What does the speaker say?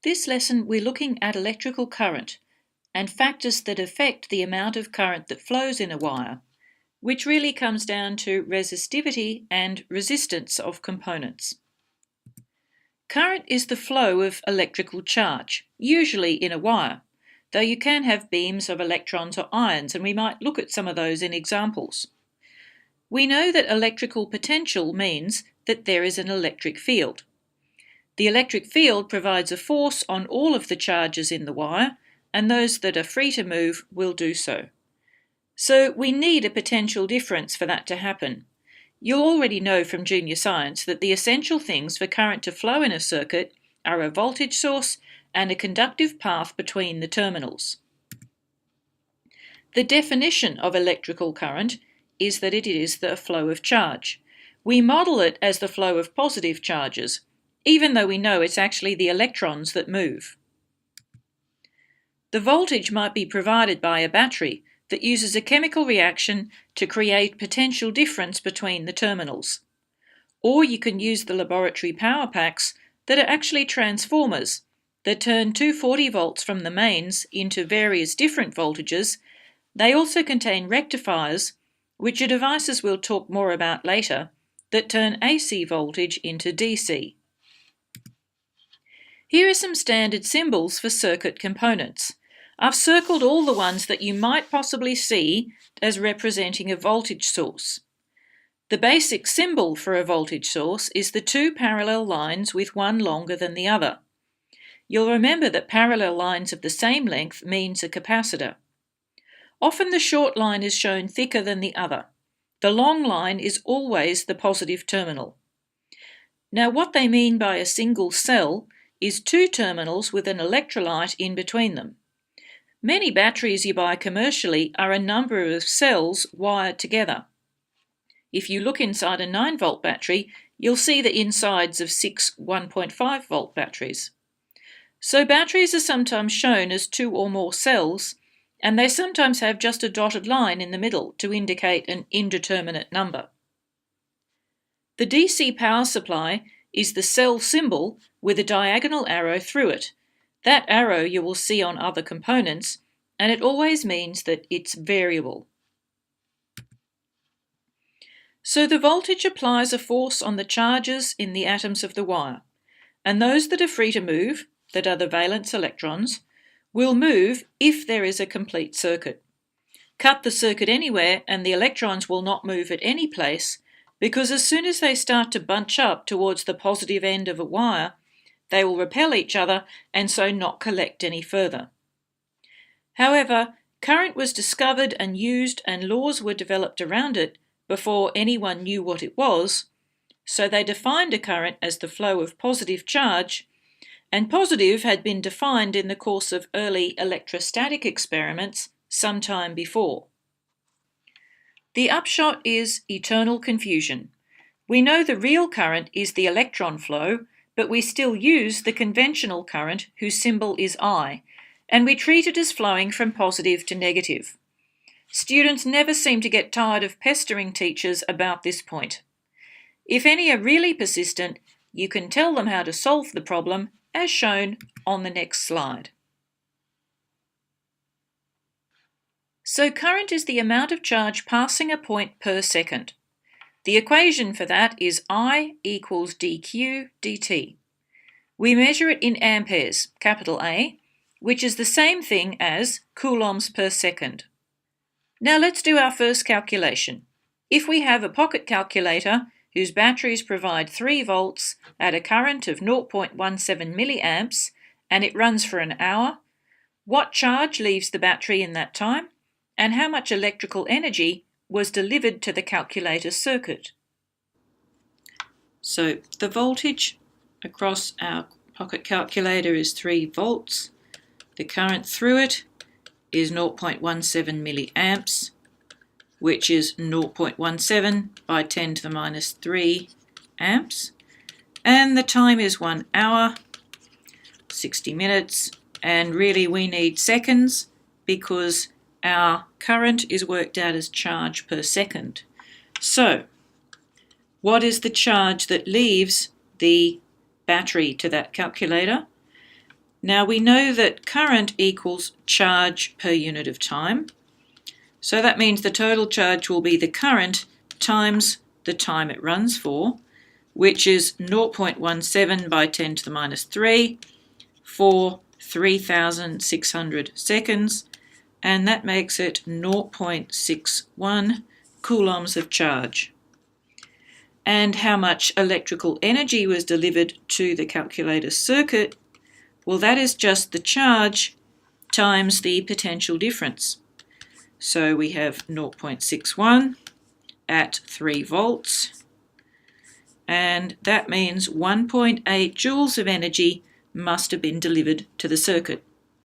This lesson we're looking at electrical current and factors that affect the amount of current that flows in a wire, which really comes down to resistivity and resistance of components. Current is the flow of electrical charge, usually in a wire, though you can have beams of electrons or ions, and we might look at some of those in examples. We know that electrical potential means that there is an electric field. The electric field provides a force on all of the charges in the wire, and those that are free to move will do so. So we need a potential difference for that to happen. You'll already know from junior science that the essential things for current to flow in a circuit are a voltage source and a conductive path between the terminals. The definition of electrical current is that it is the flow of charge. We model it as the flow of positive charges, even though we know it's actually the electrons that move. The voltage might be provided by a battery that uses a chemical reaction to create potential difference between the terminals. Or you can use the laboratory power packs that are actually transformers that turn 240 volts from the mains into various different voltages. They also contain rectifiers, which are devices we'll talk more about later, that turn AC voltage into DC. Here are some standard symbols for circuit components. I've circled all the ones that you might possibly see as representing a voltage source. The basic symbol for a voltage source is the two parallel lines with one longer than the other. You'll remember that parallel lines of the same length means a capacitor. Often the short line is shown thicker than the other. The long line is always the positive terminal. Now, what they mean by a single cell is two terminals with an electrolyte in between them. Many batteries you buy commercially are a number of cells wired together. If you look inside a 9-volt battery, you'll see the insides of 6 1.5-volt batteries. So batteries are sometimes shown as two or more cells, and they sometimes have just a dotted line in the middle to indicate an indeterminate number. The DC power supply is the cell symbol with a diagonal arrow through it. That arrow you will see on other components, and it always means that it's variable. So the voltage applies a force on the charges in the atoms of the wire, and those that are free to move, that are the valence electrons, will move if there is a complete circuit. Cut the circuit anywhere and the electrons will not move at any place, because as soon as they start to bunch up towards the positive end of a wire, they will repel each other and so not collect any further. However, current was discovered and used and laws were developed around it before anyone knew what it was, so they defined a current as the flow of positive charge, and positive had been defined in the course of early electrostatic experiments some time before. The upshot is eternal confusion. We know the real current is the electron flow, but we still use the conventional current whose symbol is I, and we treat it as flowing from positive to negative. Students never seem to get tired of pestering teachers about this point. If any are really persistent, you can tell them how to solve the problem, as shown on the next slide. So current is the amount of charge passing a point per second. The equation for that is I equals dq dt. We measure it in amperes, capital A, which is the same thing as coulombs per second. Now let's do our first calculation. If we have a pocket calculator whose batteries provide 3 volts at a current of 0.17 milliamps and it runs for an hour, what charge leaves the battery in that time, and how much electrical energy was delivered to the calculator circuit? So the voltage across our pocket calculator is 3 volts. The current through it is 0.17 milliamps, which is 0.17 by 10 to the minus 3 amps. And the time is 1 hour, 60 minutes, and really we need seconds because our current is worked out as charge per second. So, what is the charge that leaves the battery to that calculator? Now we know that current equals charge per unit of time. So that means the total charge will be the current times the time it runs for, which is 0.17 by 10 to the minus 3 for 3,600 seconds, and that makes it 0.61 coulombs of charge. And how much electrical energy was delivered to the calculator circuit? Well, that is just the charge times the potential difference. So we have 0.61 at 3 volts, and that means 1.8 joules of energy must have been delivered to the circuit.